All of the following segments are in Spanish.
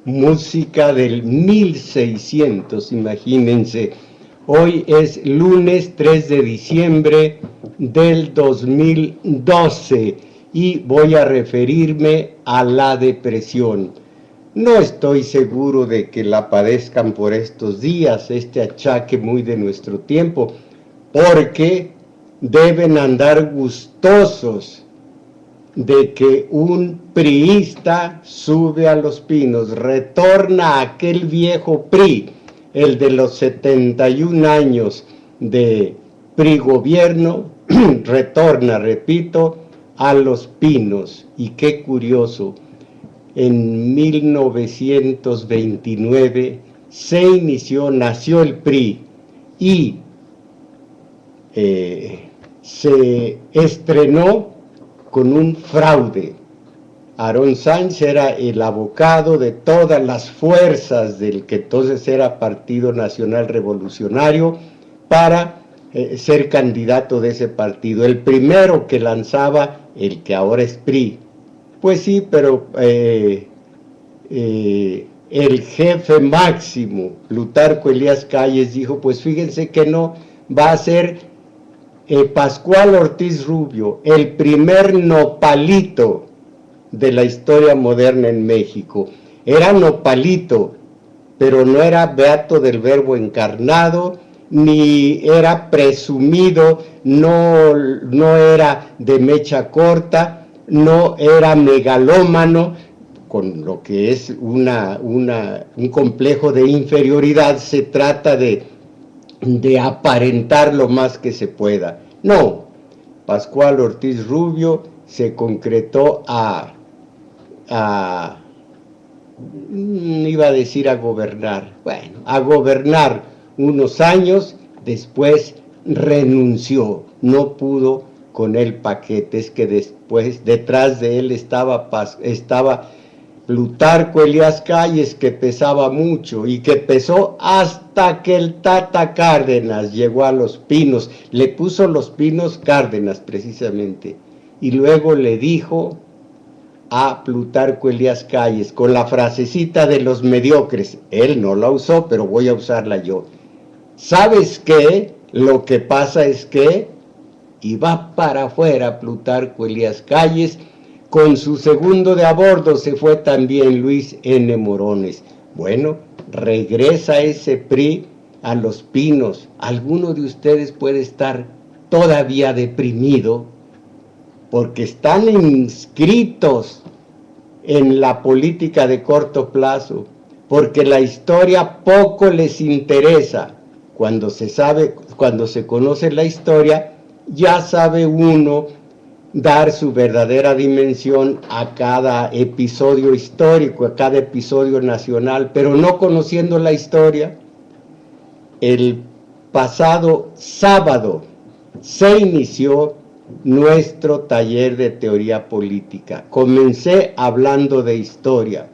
Música del 1600, imagínense. Hoy es lunes 3 de diciembre del 2012 y voy a referirme a la depresión. No estoy seguro de que la padezcan por estos días, este achaque muy de nuestro tiempo, porque deben andar gustosos de que un priista sube a los pinos, retorna a aquel viejo PRI, el de los 71 años de PRI gobierno, retorna, repito, a los pinos. Y qué curioso, en 1929 nació el PRI y se estrenó con un fraude. Aarón Sáenz era el abogado de todas las fuerzas del que entonces era Partido Nacional Revolucionario para ser candidato de ese partido. El primero que lanzaba el que ahora es PRI. Pues sí, pero el jefe máximo, Plutarco Elías Calles, dijo, pues fíjense que no, va a ser Pascual Ortiz Rubio, el primer nopalito de la historia moderna en México. Era nopalito, pero no era beato del Verbo encarnado, ni era presumido, no era de mecha corta, no era megalómano, con lo que es un complejo de inferioridad. Se trata de aparentar lo más que se pueda. No, Pascual Ortiz Rubio se concretó iba a decir a gobernar, bueno, a gobernar unos años, después renunció, no pudo con el paquete. Es que después, detrás de él estaba Plutarco Elías Calles, que pesaba mucho y que pesó hasta que el Tata Cárdenas llegó a Los Pinos, le puso Los Pinos Cárdenas precisamente, y luego le dijo a Plutarco Elías Calles, con la frasecita de los mediocres, él no la usó, pero voy a usarla yo: ¿sabes qué? Lo que pasa es que, y va para afuera Plutarco Elías Calles. Con su segundo de a bordo se fue también Luis N. Morones. Bueno, regresa ese PRI a Los Pinos. ¿Alguno de ustedes puede estar todavía deprimido? Porque están inscritos en la política de corto plazo, porque la historia poco les interesa. Cuando se conoce la historia, ya sabe uno dar su verdadera dimensión a cada episodio histórico, a cada episodio nacional, pero no conociendo la historia. El pasado sábado se inició nuestro taller de teoría política. Comencé hablando de historia,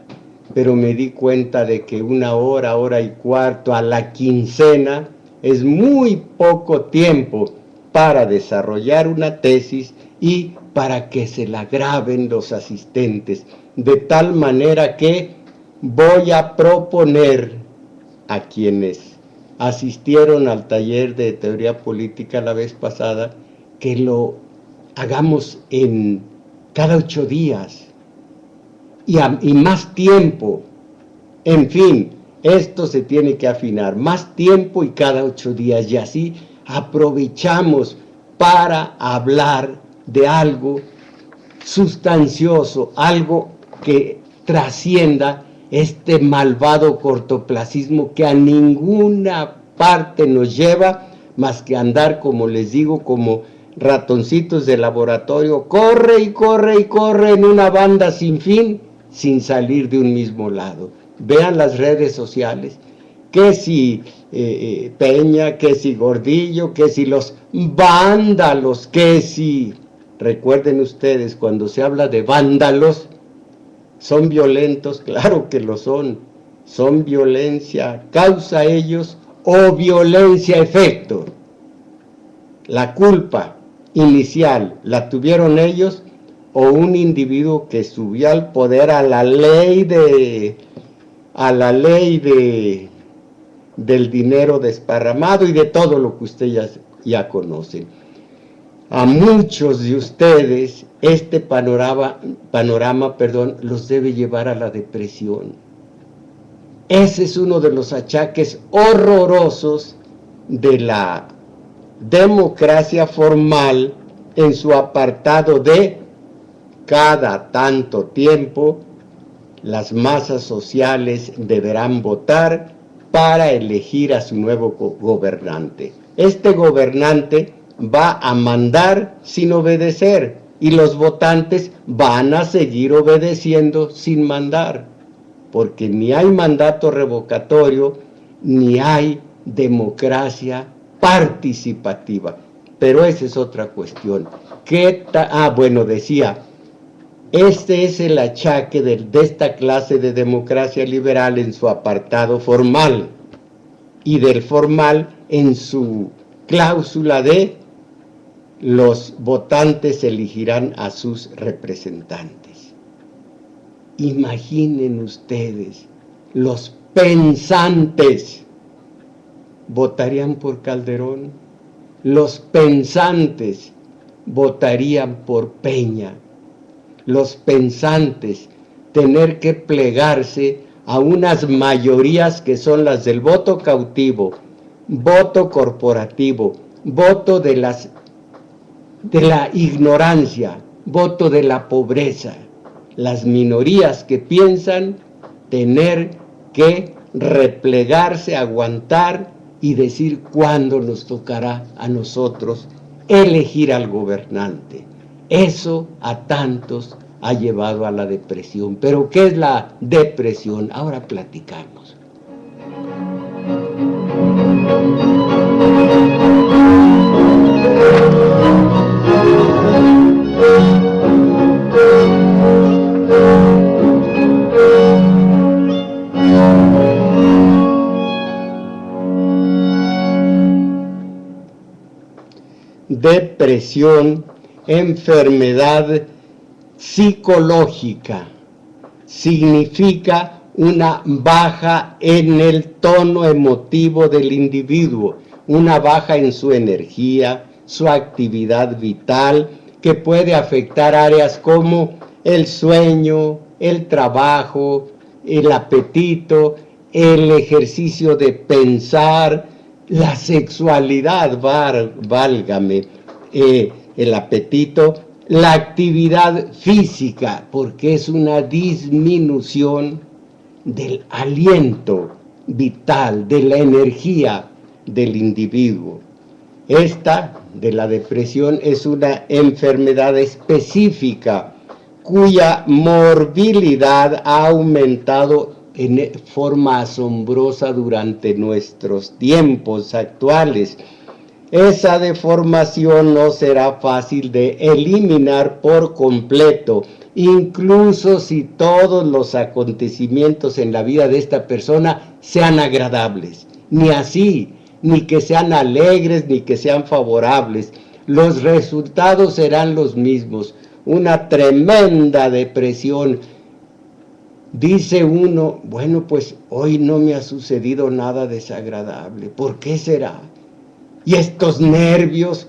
pero me di cuenta de que una hora, hora y cuarto a la quincena es muy poco tiempo para desarrollar una tesis y para que se la graben los asistentes, de tal manera que voy a proponer a quienes asistieron al taller de teoría política la vez pasada que lo hagamos en cada 8 días y más tiempo. En fin, esto se tiene que afinar, más tiempo y cada 8 días, y así aprovechamos para hablar de algo sustancioso, algo que trascienda este malvado cortoplacismo que a ninguna parte nos lleva más que andar, como les digo, como ratoncitos de laboratorio, corre y corre y corre en una banda sin fin, sin salir de un mismo lado. Vean las redes sociales, que si Peña, que si Gordillo, que si los vándalos, que si... Recuerden ustedes, cuando se habla de vándalos, ¿son violentos? Claro que lo son. ¿Son violencia causa ellos o violencia efecto? La culpa inicial la tuvieron ellos o un individuo que subió al poder a la ley del dinero desparramado y de todo lo que ustedes ya conocen. A muchos de ustedes este panorama, los debe llevar a la depresión. Ese es uno de los achaques horrorosos de la democracia formal en su apartado de cada tanto tiempo las masas sociales deberán votar para elegir a su nuevo gobernante. Este gobernante va a mandar sin obedecer y los votantes van a seguir obedeciendo sin mandar, porque ni hay mandato revocatorio ni hay democracia participativa. Pero esa es otra cuestión. Decía, este es el achaque de esta clase de democracia liberal en su apartado formal y del formal en su cláusula de los votantes elegirán a sus representantes. Imaginen ustedes, los pensantes votarían por Calderón, los pensantes votarían por Peña, los pensantes tener que plegarse a unas mayorías que son las del voto cautivo, voto corporativo, voto de la ignorancia, voto de la pobreza, las minorías que piensan tener que replegarse, aguantar y decir cuándo nos tocará a nosotros elegir al gobernante. Eso a tantos ha llevado a la depresión. ¿Pero qué es la depresión? Ahora platicamos. Depresión, enfermedad psicológica, significa una baja en el tono emotivo del individuo, una baja en su energía, su actividad vital, que puede afectar áreas como el sueño, el trabajo, el apetito, el ejercicio de pensar, la sexualidad, válgame, el apetito, la actividad física, porque es una disminución del aliento vital, de la energía del individuo. Esta, de la depresión, es una enfermedad específica cuya morbilidad ha aumentado en forma asombrosa durante nuestros tiempos actuales. Esa deformación no será fácil de eliminar por completo, incluso si todos los acontecimientos en la vida de esta persona sean agradables. Ni así, ni que sean alegres, ni que sean favorables. Los resultados serán los mismos. Una tremenda depresión. Dice uno, bueno, pues hoy no me ha sucedido nada desagradable. ¿Por qué será? Y estos nervios,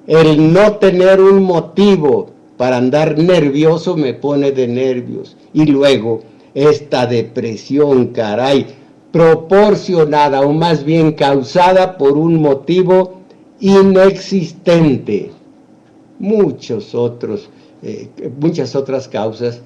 el no tener un motivo para andar nervioso me pone de nervios. Y luego, esta depresión, caray, proporcionada o más bien causada por un motivo inexistente. Muchas otras causas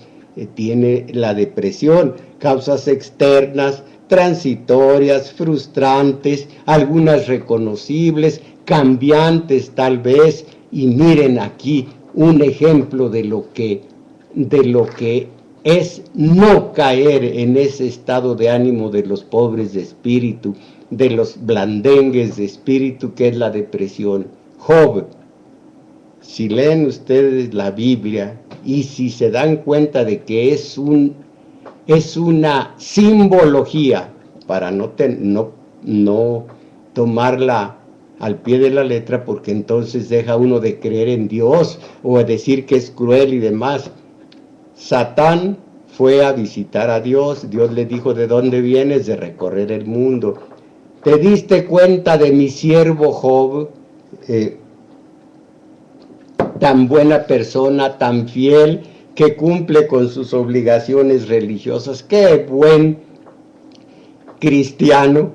tiene la depresión, causas externas, transitorias, frustrantes, algunas reconocibles, cambiantes tal vez, Y miren aquí un ejemplo de lo que es no caer en ese estado de ánimo de los pobres de espíritu, de los blandengues de espíritu, que es la depresión. Job, si leen ustedes la Biblia y si se dan cuenta de que es una simbología, para no tomarla al pie de la letra, porque entonces deja uno de creer en Dios o a decir que es cruel y demás. Satán fue a visitar a Dios. Dios le dijo: ¿de dónde vienes? De recorrer el mundo. ¿Te diste cuenta de mi siervo Job? Tan buena persona, tan fiel, que cumple con sus obligaciones religiosas. ¡Qué buen cristiano!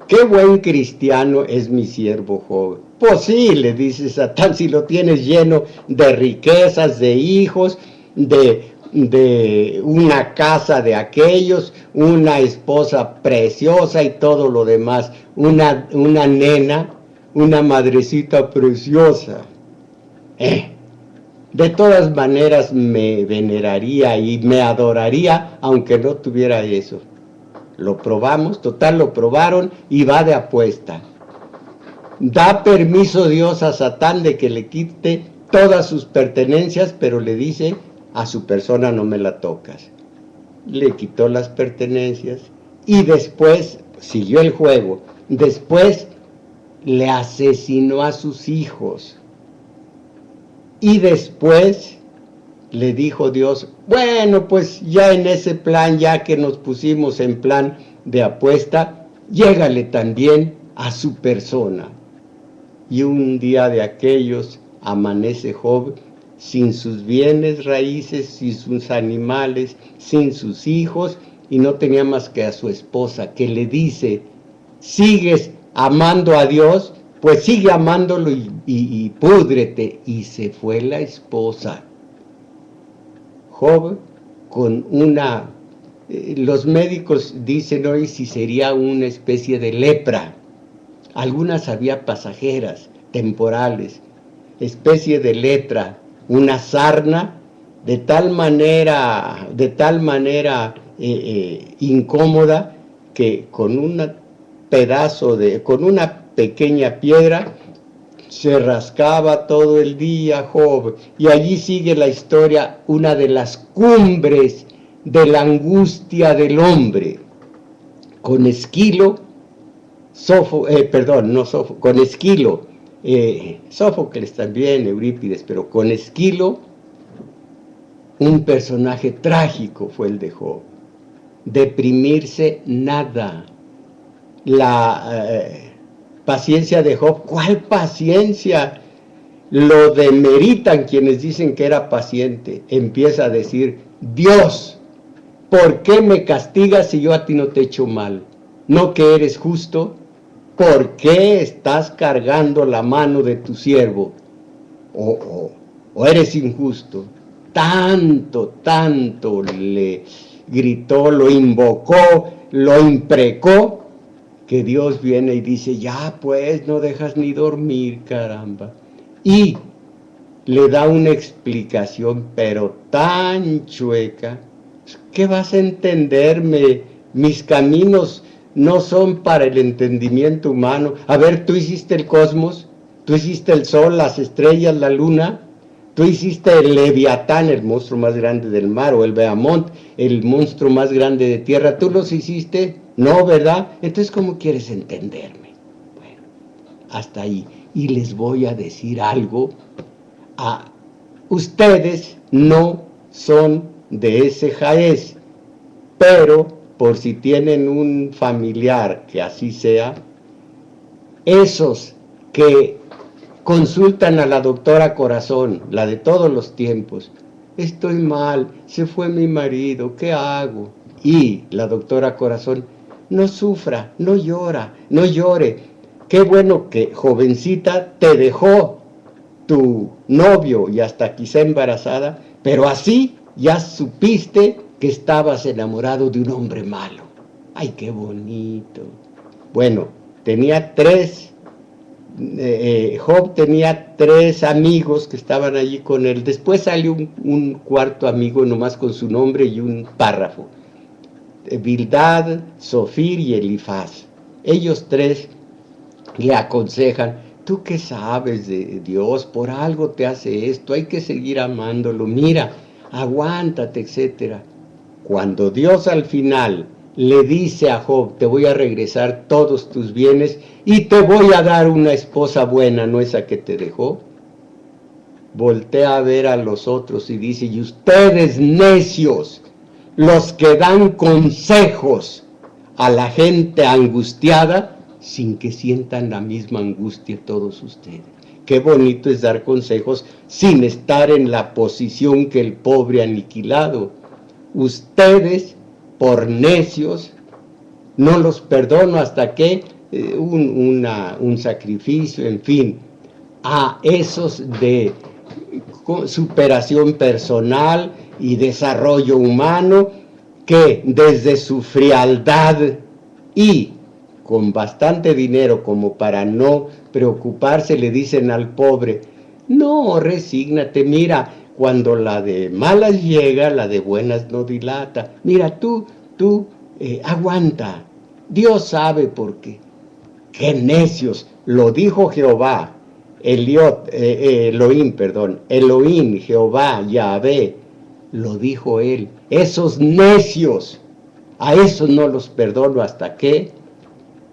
¡Qué buen cristiano es mi siervo Job! Pues sí, le dice Satán, si lo tienes lleno de riquezas, de hijos, de una casa de aquellos, una esposa preciosa y todo lo demás, una nena, una madrecita preciosa. De todas maneras me veneraría y me adoraría aunque no tuviera eso. Lo probamos, total lo probaron y va de apuesta. Da permiso Dios a Satán de que le quite todas sus pertenencias, pero le dice: a su persona no me la tocas. Le quitó las pertenencias y después siguió el juego. Después le asesinó a sus hijos. Y después le dijo Dios: bueno, pues ya en ese plan, ya que nos pusimos en plan de apuesta, llégale también a su persona. Y un día de aquellos amanece Job sin sus bienes raíces, sin sus animales, sin sus hijos, y no tenía más que a su esposa, que le dice: ¿sigues amando a Dios? Pues sigue amándolo y púdrete. Y se fue la esposa. Job con los médicos dicen hoy si sería una especie de lepra. Algunas había pasajeras, temporales, especie de lepra, una sarna de tal manera incómoda que con una pequeña piedra se rascaba todo el día Job. Y allí sigue la historia, una de las cumbres de la angustia del hombre. Con Esquilo, con Esquilo, Sófocles también, Eurípides, pero con Esquilo, un personaje trágico fue el de Job. Deprimirse, nada. La paciencia de Job, ¿cuál paciencia? Lo demeritan quienes dicen que era paciente. Empieza a decir: Dios, ¿por qué me castigas si yo a ti no te he hecho mal? ¿No que eres justo? ¿Por qué estás cargando la mano de tu siervo? ¿O eres injusto? Tanto le gritó, lo invocó, lo imprecó, que Dios viene y dice: ya pues, no dejas ni dormir, caramba. Y le da una explicación, pero tan chueca, ¿qué vas a entenderme? Mis caminos no son para el entendimiento humano. A ver, tú hiciste el cosmos, tú hiciste el sol, las estrellas, la luna, tú hiciste el Leviatán, el monstruo más grande del mar, o el Behemoth, el monstruo más grande de tierra. ¿Tú los hiciste? No, ¿verdad? Entonces, ¿cómo quieres entenderme? Bueno, hasta ahí. Y les voy a decir algo: ustedes no son de ese jaez, pero por si tienen un familiar que así sea, esos que consultan a la doctora Corazón, la de todos los tiempos: estoy mal, se fue mi marido, ¿qué hago? Y la doctora Corazón: no sufra, no llore, qué bueno que, jovencita, te dejó tu novio y hasta quizá embarazada, pero así ya supiste que estabas enamorado de un hombre malo. ¡Ay, qué bonito! Bueno, tenía 3 Job tenía 3 amigos que estaban allí con él. Después salió un cuarto amigo nomás con su nombre y un párrafo. Bildad, Zofir y Elifaz. Ellos 3 le aconsejan: tú qué sabes de Dios, por algo te hace esto, hay que seguir amándolo, mira, aguántate, etcétera. Cuando Dios al final le dice a Job: te voy a regresar todos tus bienes y te voy a dar una esposa buena, no esa que te dejó, voltea a ver a los otros y dice: y ustedes necios, los que dan consejos a la gente angustiada sin que sientan la misma angustia todos ustedes. Qué bonito es dar consejos sin estar en la posición que el pobre aniquilado. Ustedes, por necios, no los perdono hasta que un sacrificio, en fin, a esos de superación personal y desarrollo humano, que desde su frialdad y con bastante dinero como para no preocuparse, le dicen al pobre: no, resígnate, mira, cuando la de malas llega, la de buenas no dilata, mira, tú aguanta, Dios sabe por qué. ¡Qué necios! Lo dijo Jehová, Elohim, Jehová, Yahvé, lo dijo él. Esos necios, a esos no los perdono hasta que,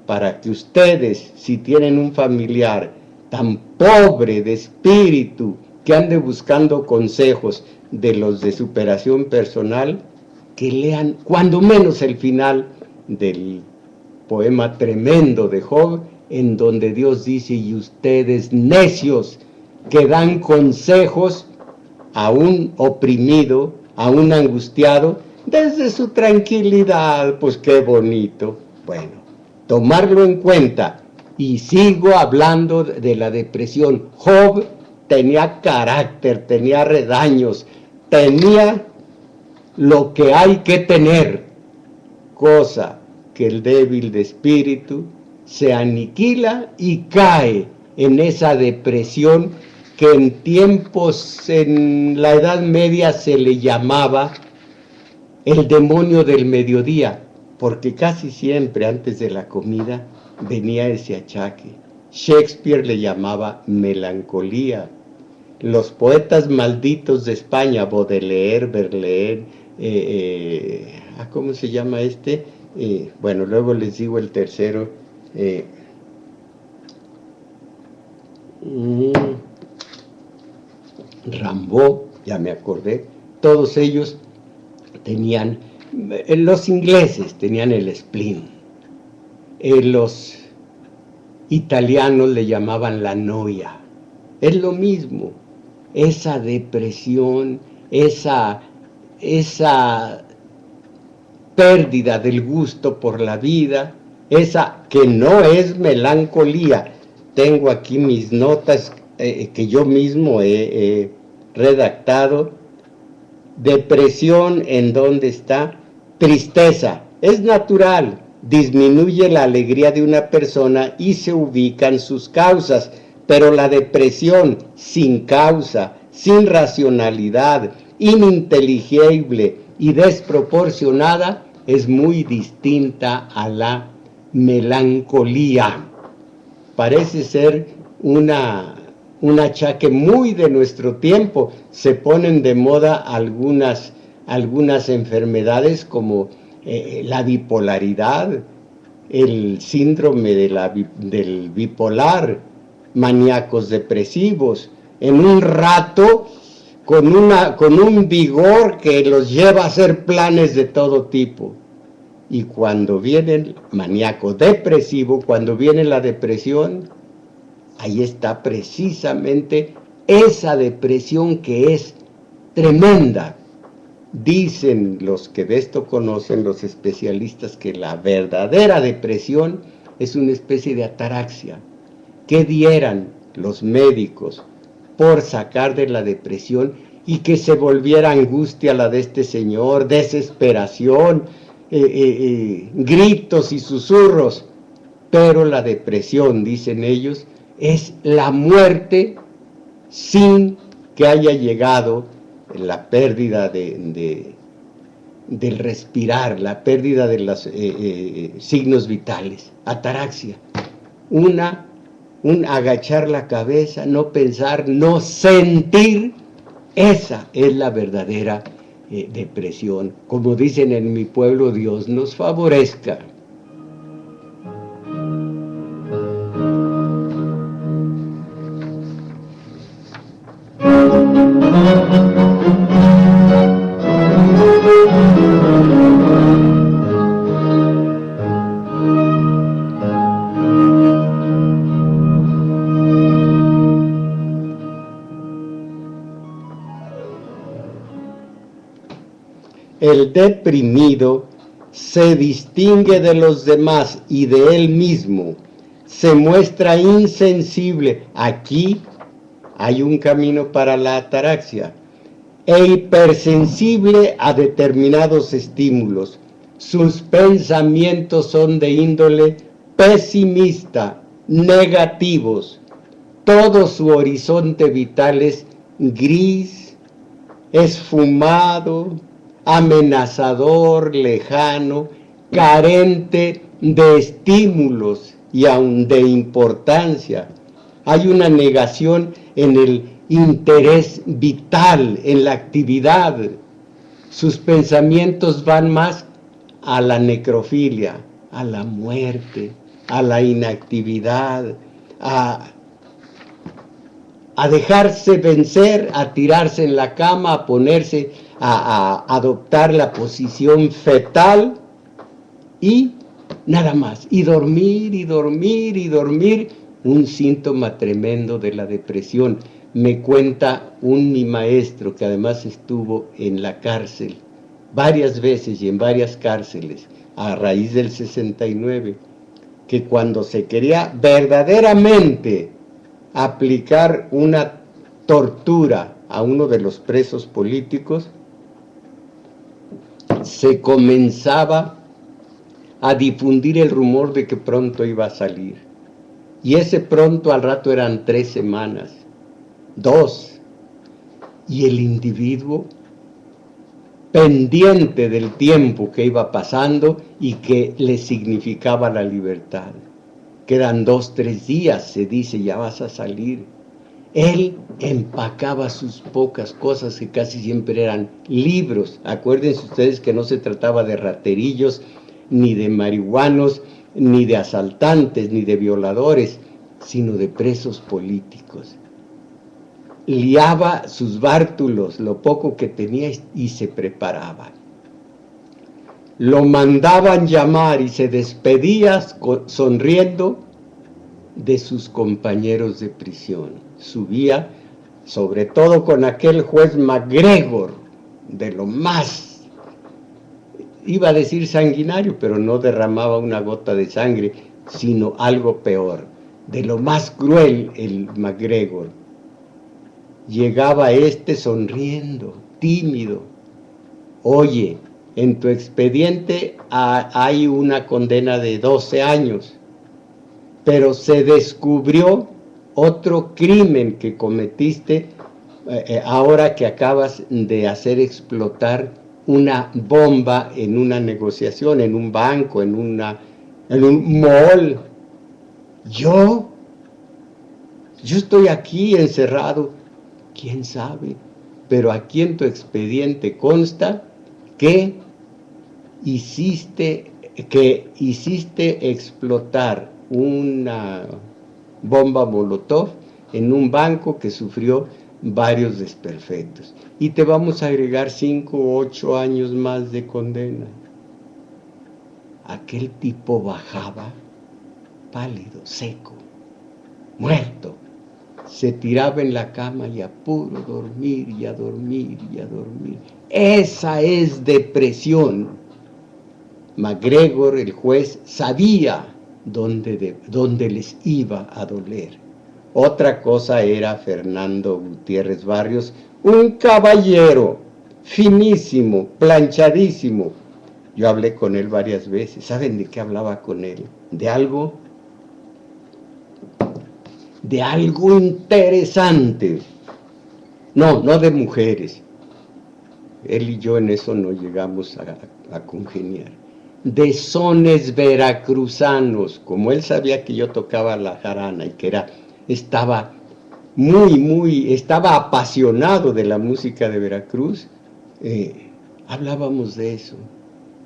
para que ustedes, si tienen un familiar tan pobre de espíritu, que ande buscando consejos de los de superación personal, que lean cuando menos el final del poema tremendo de Job, en donde Dios dice: y ustedes necios, que dan consejos a un oprimido, a un angustiado, desde su tranquilidad. Pues qué bonito. Bueno, tomarlo en cuenta. Y sigo hablando de la depresión. Job tenía carácter, tenía redaños, tenía lo que hay que tener, cosa que el débil de espíritu se aniquila y cae en esa depresión que en tiempos, en la Edad Media, se le llamaba el demonio del mediodía, porque casi siempre antes de la comida venía ese achaque. Shakespeare le llamaba melancolía. Los poetas malditos de España, Baudelaire, Verlaine, ¿cómo se llama este? Bueno, luego les digo el tercero. Rimbaud, ya me acordé. Todos ellos tenían, los ingleses tenían el spleen. Los italianos le llamaban la noia. Es lo mismo, esa depresión, esa pérdida del gusto por la vida, esa que no es melancolía. Tengo aquí mis notas que yo mismo he redactado. Depresión, ¿en dónde está? Tristeza, es natural, disminuye la alegría de una persona y se ubican sus causas, pero la depresión sin causa, sin racionalidad, ininteligible y desproporcionada es muy distinta a la melancolía. Parece ser un achaque muy de nuestro tiempo. Se ponen de moda algunas enfermedades como la bipolaridad, el síndrome del bipolar, maníacos depresivos, en un rato con un vigor que los lleva a hacer planes de todo tipo. Y cuando viene el maníaco depresivo, cuando viene la depresión, ahí está precisamente esa depresión que es tremenda. Dicen los que de esto conocen, los especialistas, que la verdadera depresión es una especie de ataraxia. ¿Qué dieran los médicos por sacar de la depresión y que se volviera angustia la de este señor, desesperación, gritos y susurros? Pero la depresión, dicen ellos, es la muerte sin que haya llegado la pérdida del respirar, la pérdida de los signos vitales, ataraxia. Un agachar la cabeza, no pensar, no sentir, esa es la verdadera depresión. Como dicen en mi pueblo, Dios nos favorezca. El deprimido se distingue de los demás y de él mismo, se muestra insensible. Aquí hay un camino para la ataraxia, e hipersensible a determinados estímulos. Sus pensamientos son de índole pesimista, negativos. Todo su horizonte vital es gris, esfumado, amenazador, lejano, carente de estímulos y aun de importancia. Hay una negación en el interés vital, en la actividad. Sus pensamientos van más a la necrofilia, a la muerte, a la inactividad, a dejarse vencer, a tirarse en la cama, a ponerse a adoptar la posición fetal y nada más, y dormir, y dormir, y dormir, un síntoma tremendo de la depresión. Me cuenta mi maestro, que además estuvo en la cárcel varias veces y en varias cárceles a raíz del 69, que cuando se quería verdaderamente aplicar una tortura a uno de los presos políticos, se comenzaba a difundir el rumor de que pronto iba a salir. Y ese pronto al rato eran 3 semanas, 2. Y el individuo pendiente del tiempo que iba pasando y que le significaba la libertad. Quedan 2, 3 días, se dice, ya vas a salir. Él empacaba sus pocas cosas, que casi siempre eran libros. Acuérdense ustedes que no se trataba de raterillos, ni de marihuanos, ni de asaltantes, ni de violadores, sino de presos políticos. Liaba sus bártulos, lo poco que tenía, y se preparaba. Lo mandaban llamar y se despedía sonriendo de sus compañeros de prisión. Subía, sobre todo con aquel juez MacGregor, de lo más, iba a decir sanguinario, pero no derramaba una gota de sangre, sino algo peor, de lo más cruel, el MacGregor. Llegaba sonriendo, tímido. Oye, en tu expediente hay una condena de 12 años, pero se descubrió otro crimen que cometiste ahora que acabas de hacer explotar una bomba en una negociación, en un banco, en un mall. Yo estoy aquí encerrado, quién sabe, pero aquí en tu expediente consta que hiciste explotar una bomba Molotov en un banco que sufrió varios desperfectos. Y te vamos a agregar 5 u 8 años más de condena. Aquel tipo bajaba pálido, seco, muerto. Se tiraba en la cama y a puro dormir y a dormir y a dormir. Esa es depresión. MacGregor, el juez, sabía dónde les iba a doler. Otra cosa era Fernando Gutiérrez Barrios, un caballero, finísimo, planchadísimo. Yo hablé con él varias veces. ¿Saben de qué hablaba con él? De algo de algo interesante. No, no de mujeres. Él y yo en eso no llegamos a congeniar. De sones veracruzanos, como él sabía que yo tocaba la jarana y que estaba estaba apasionado de la música de Veracruz, hablábamos de eso.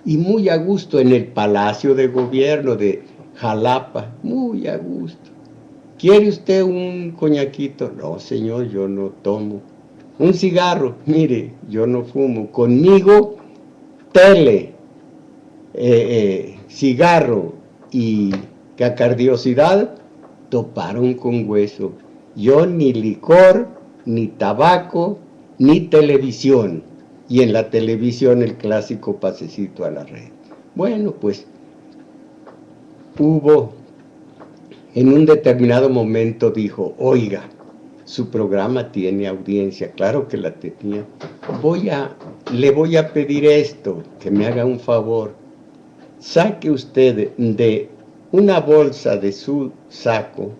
Y muy a gusto en el Palacio de Gobierno de Jalapa, muy a gusto. ¿Quiere usted un coñaquito? No, señor, yo no tomo. Un cigarro, mire, yo no fumo. Conmigo, tele, cigarro y cacardiosidad toparon con hueso. Yo ni licor, ni tabaco, ni televisión. Y en la televisión el clásico pasecito a la red. Bueno, pues en un determinado momento dijo, oiga, su programa tiene audiencia, claro que la tenía. Le voy a pedir esto, que me haga un favor. Saque usted de una bolsa de su saco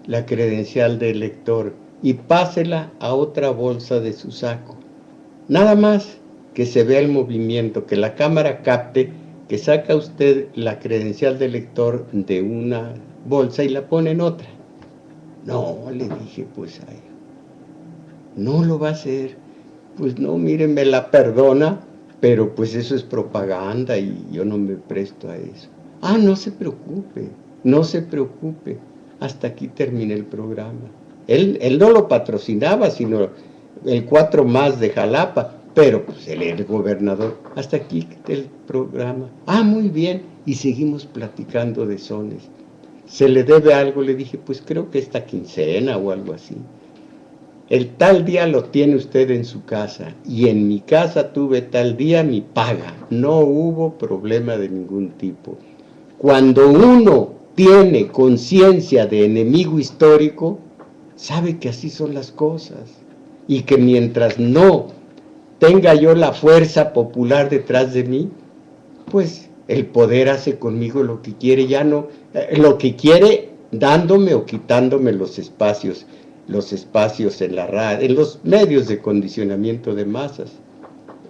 la credencial de elector y pásela a otra bolsa de su saco. Nada más que se vea el movimiento, que la cámara capte que saca usted la credencial de elector de una bolsa y la pone en otra. No, le dije, pues ay, no lo va a hacer. Pues no, mire, me la perdona, pero pues eso es propaganda y yo no me presto a eso. Ah, no se preocupe, no se preocupe. Hasta aquí terminé el programa. Él no lo patrocinaba, sino el 4 más de Jalapa, pero pues él era el gobernador. Hasta aquí el programa. Ah, muy bien. Y seguimos platicando de sones. ¿Se le debe algo? Le dije, pues creo que esta quincena o algo así. El tal día lo tiene usted en su casa y en mi casa tuve tal día mi paga. No hubo problema de ningún tipo. Cuando uno tiene conciencia de enemigo histórico, sabe que así son las cosas y que mientras no tenga yo la fuerza popular detrás de mí, pues el poder hace conmigo lo que quiere, ya no, lo que quiere dándome o quitándome los espacios en la radio, en los medios de condicionamiento de masas.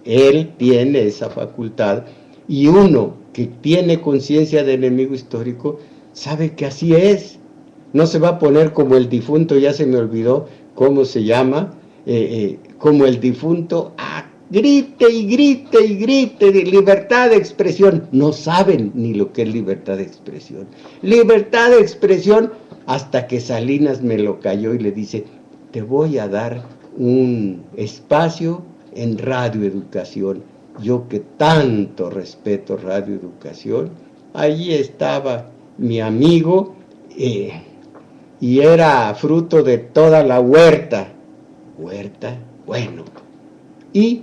Él tiene esa facultad y uno que tiene conciencia de enemigo histórico sabe que así es. No se va a poner como el difunto, ya se me olvidó cómo se llama, como el difunto, grite y grite y grite de libertad de expresión. No saben ni lo que es libertad de expresión. Libertad de expresión hasta que Salinas me lo cayó y le dice, te voy a dar un espacio en Radio Educación. Yo que tanto respeto Radio Educación, allí estaba mi amigo y era fruto de toda la huerta. Huerta, bueno. Y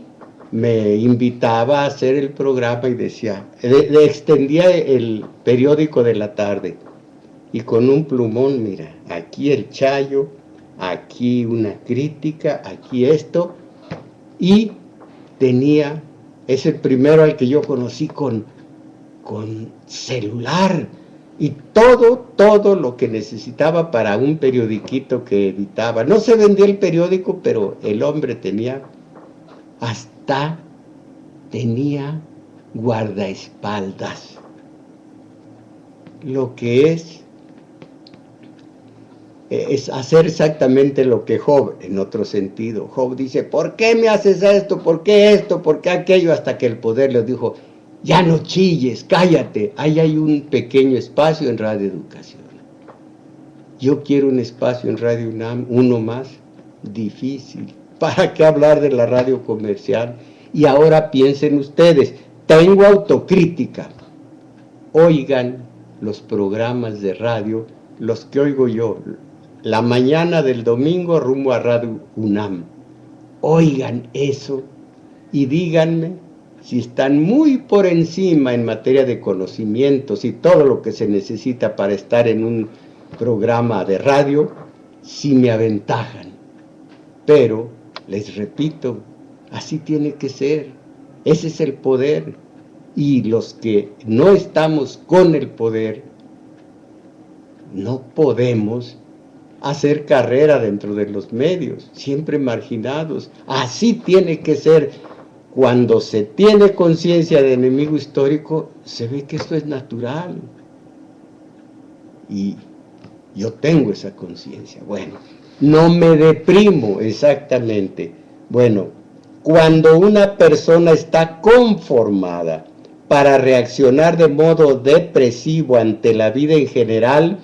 me invitaba a hacer el programa y decía, le extendía el periódico de la tarde y con un plumón, mira, aquí el chayo, aquí una crítica, aquí esto, y es el primero al que yo conocí con celular y todo lo que necesitaba para un periodiquito que editaba. No se vendía el periódico, pero el hombre tenía guardaespaldas. Lo que es hacer exactamente lo que Job, en otro sentido. Job dice, ¿por qué me haces esto? ¿Por qué esto? ¿Por qué aquello? Hasta que el poder le dijo, ya no chilles, cállate. Ahí hay un pequeño espacio en Radio Educación. Yo quiero un espacio en Radio UNAM, uno más, difícil. ¿Para qué hablar de la radio comercial? Y ahora piensen ustedes, tengo autocrítica. Oigan los programas de radio, los que oigo yo, la mañana del domingo rumbo a Radio UNAM. Oigan eso y díganme si están muy por encima en materia de conocimientos y todo lo que se necesita para estar en un programa de radio, si me aventajan. Pero, les repito, así tiene que ser. Ese es el poder. Y los que no estamos con el poder, no podemos hacer carrera dentro de los medios, siempre marginados. Así tiene que ser. Cuando se tiene conciencia de enemigo histórico, se ve que esto es natural. Y yo tengo esa conciencia. Bueno, no me deprimo exactamente. Bueno, cuando una persona está conformada para reaccionar de modo depresivo ante la vida en general,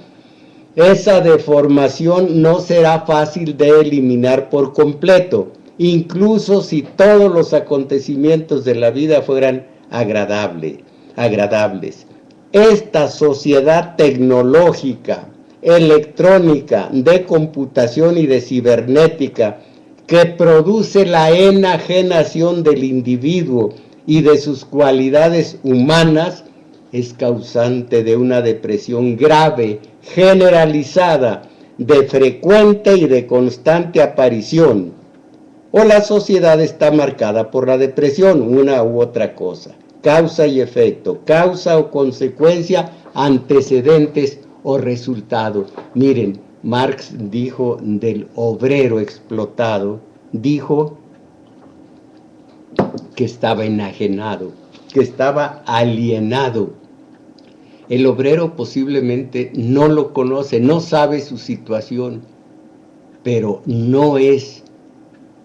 esa deformación no será fácil de eliminar por completo, incluso si todos los acontecimientos de la vida fueran agradables. Esta sociedad tecnológica, electrónica, de computación y de cibernética, que produce la enajenación del individuo y de sus cualidades humanas, es causante de una depresión grave, generalizada, de frecuente y de constante aparición. O la sociedad está marcada por la depresión, una u otra cosa. Causa y efecto, causa o consecuencia, antecedentes o resultado. Miren, Marx dijo del obrero explotado, dijo que estaba enajenado, que estaba alienado. El obrero posiblemente no lo conoce, no sabe su situación, pero no es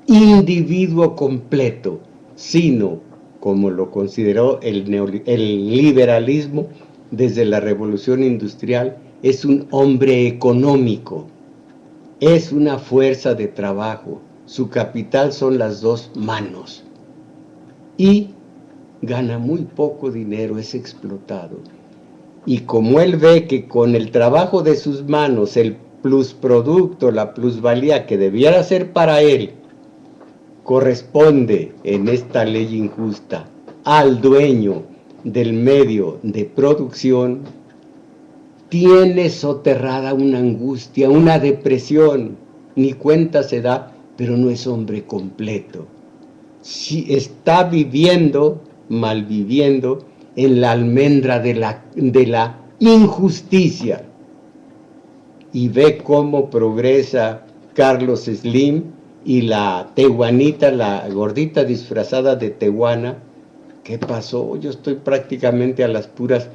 individuo completo, sino, como lo consideró el liberalismo desde la Revolución Industrial, es un hombre económico, es una fuerza de trabajo, su capital son las dos manos y gana muy poco dinero, es explotado. Y como él ve que con el trabajo de sus manos, el plusproducto, la plusvalía que debiera ser para él, corresponde en esta ley injusta al dueño del medio de producción, tiene soterrada una angustia, una depresión, ni cuenta se da, pero no es hombre completo. Si está viviendo, malviviendo, en la almendra de la injusticia, y ve cómo progresa Carlos Slim y la tehuanita, la gordita disfrazada de tehuana. ¿Qué pasó? Yo estoy prácticamente a las puras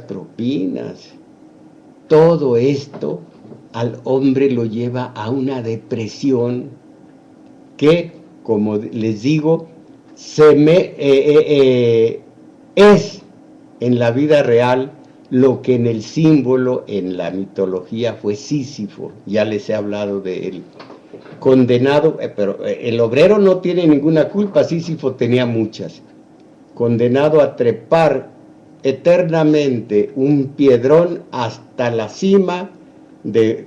propinas. Todo esto al hombre lo lleva a una depresión que, como les digo, es en la vida real lo que en el símbolo, en la mitología, fue Sísifo. Ya les he hablado de él. Condenado, pero el obrero no tiene ninguna culpa, Sísifo tenía muchas. Condenado a trepar eternamente un piedrón hasta la cima de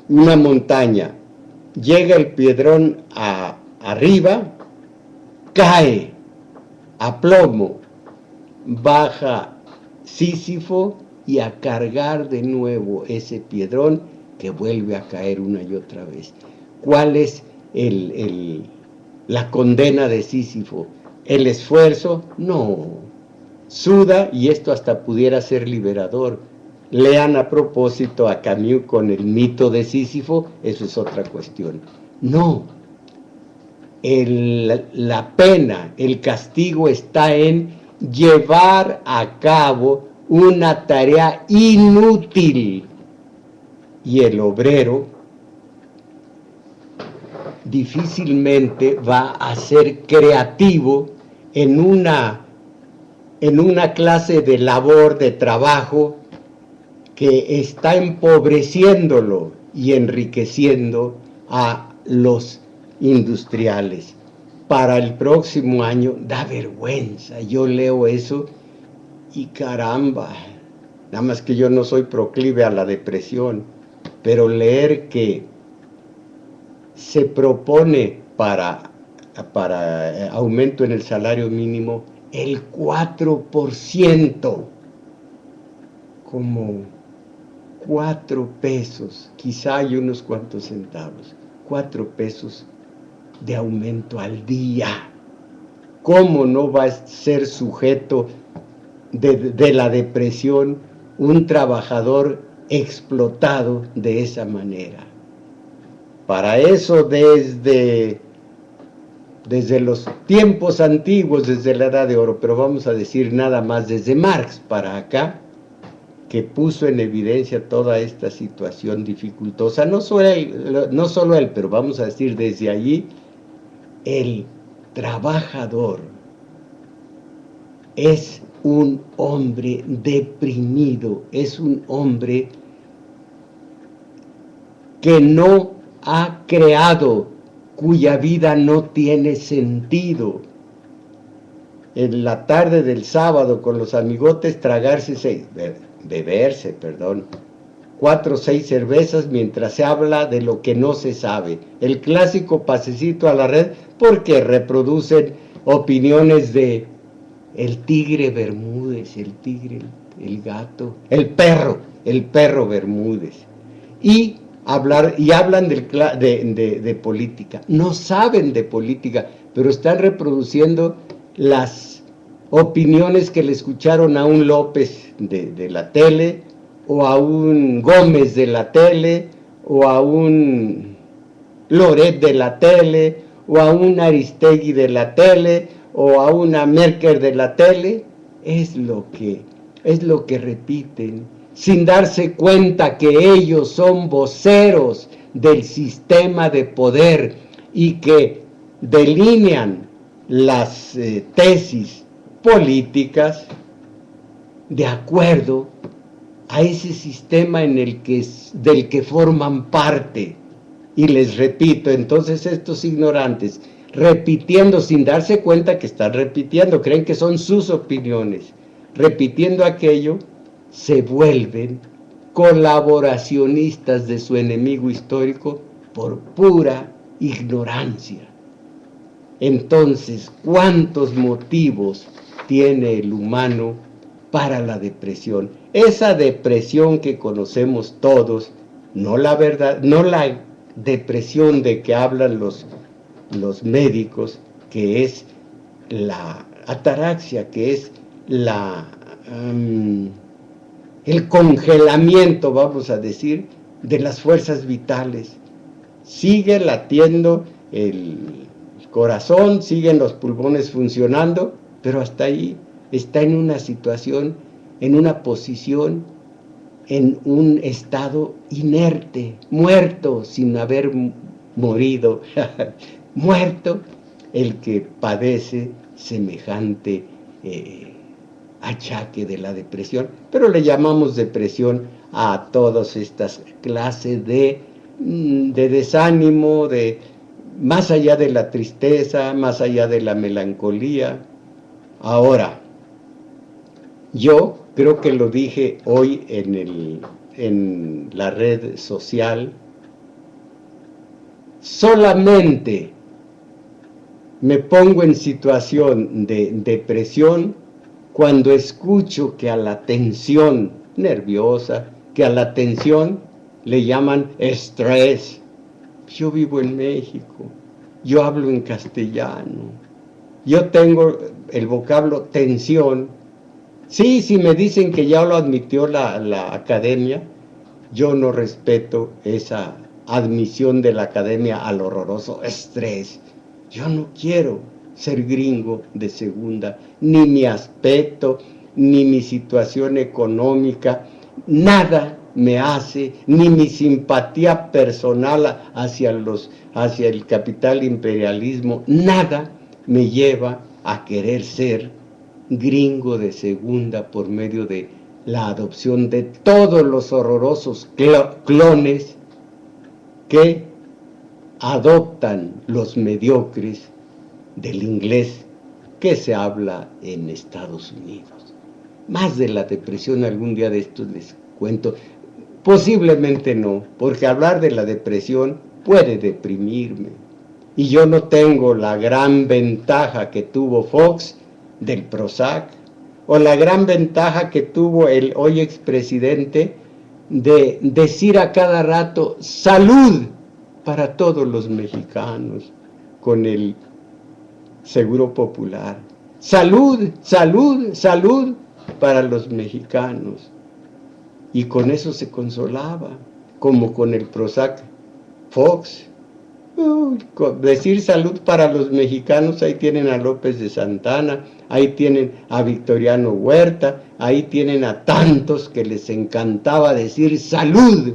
una montaña. Llega el piedrón arriba, cae a plomo, baja Sísifo y a cargar de nuevo ese piedrón que vuelve a caer una y otra vez. ¿Cuál es la condena de Sísifo? ¿El esfuerzo? No. Suda, y esto hasta pudiera ser liberador. Lean a propósito a Camus con el mito de Sísifo, eso es otra cuestión. No. La pena, el castigo está en llevar a cabo una tarea inútil. Y el obrero difícilmente va a ser creativo en una clase de labor, de trabajo, que está empobreciéndolo y enriqueciendo a los industriales. Para el próximo año da vergüenza. Yo leo eso y caramba, nada más que yo no soy proclive a la depresión, pero leer que se propone para aumento en el salario mínimo el 4%, como 4 pesos, quizá hay unos cuantos centavos, 4 pesos de aumento al día. ¿Cómo no va a ser sujeto de la depresión un trabajador explotado de esa manera. Para eso desde los tiempos antiguos, desde la Edad de Oro, pero vamos a decir nada más desde Marx para acá, que puso en evidencia toda esta situación dificultosa, no solo él, pero vamos a decir desde allí, el trabajador es un hombre deprimido, es un hombre que no ha creado, cuya vida no tiene sentido. En la tarde del sábado con los amigotes beberse, 4 o 6 cervezas mientras se habla de lo que no se sabe. El clásico pasecito a la red porque reproducen opiniones de el tigre Bermúdez, el tigre, el gato, el perro Bermúdez. Y hablan de política. No saben de política, pero están reproduciendo las opiniones que le escucharon a un López de la tele, o a un Gómez de la tele, o a un Loret de la tele, o a un Aristegui de la tele, o a una Merkel de la tele. Es lo que repiten, sin darse cuenta que ellos son voceros del sistema de poder y que delinean las tesis políticas de acuerdo a ese sistema del que forman parte. Y les repito, entonces estos ignorantes, repitiendo sin darse cuenta que están repitiendo, creen que son sus opiniones, repitiendo aquello, se vuelven colaboracionistas de su enemigo histórico por pura ignorancia. Entonces, ¿cuántos motivos tiene el humano para la depresión? Esa depresión que conocemos todos, no la depresión de que hablan los médicos, que es la ataraxia, que es el congelamiento, vamos a decir, de las fuerzas vitales. Sigue latiendo el corazón, siguen los pulmones funcionando, pero hasta ahí está en una situación, en una posición, en un estado inerte, muerto sin haber morido, muerto el que padece semejante achaque de la depresión. Pero le llamamos depresión a todas estas clases de desánimo, más allá de la tristeza, más allá de la melancolía. Ahora, yo creo que lo dije hoy en la red social, solamente me pongo en situación de depresión cuando escucho que a la tensión nerviosa, que a la tensión le llaman estrés. Yo vivo en México, yo hablo en castellano, yo tengo el vocablo tensión. Sí, si me dicen que ya lo admitió la academia, yo no respeto esa admisión de la academia al horroroso estrés. Yo no quiero ser gringo de segunda, ni mi aspecto, ni mi situación económica, nada me hace, ni mi simpatía personal hacia el capital imperialismo, nada me lleva a querer ser gringo de segunda por medio de la adopción de todos los horrorosos clones que adoptan los mediocres del inglés que se habla en Estados Unidos. Más de la depresión algún día de estos les cuento. Posiblemente no, porque hablar de la depresión puede deprimirme. Y yo no tengo la gran ventaja que tuvo Fox del Prozac, o la gran ventaja que tuvo el hoy expresidente de decir a cada rato salud para todos los mexicanos con el Seguro Popular. Salud, salud, salud para los mexicanos. y con eso se consolaba, como con el Prozac Fox. Decir salud para los mexicanos, ahí tienen a López de Santana, ahí tienen a Victoriano Huerta, ahí tienen a tantos que les encantaba decir salud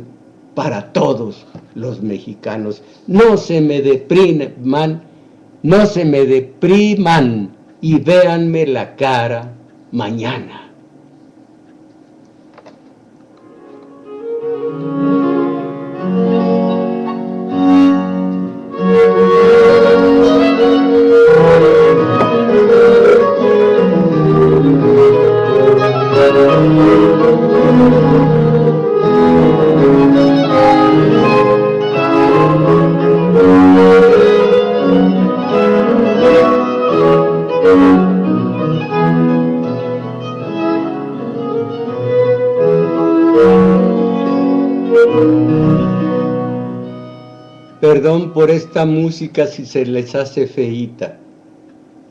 para todos los mexicanos. No se me depriman, no se me depriman y véanme la cara mañana. Perdón por esta música si se les hace feíta.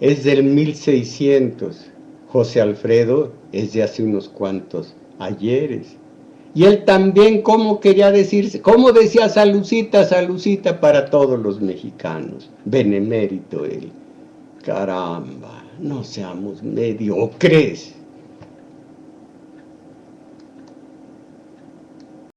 Es del 1600. José Alfredo es de hace unos cuantos ayeres. Y él también, ¿cómo quería decirse? ¿Cómo decía salucita, salucita para todos los mexicanos? Benemérito él. Caramba, no seamos mediocres.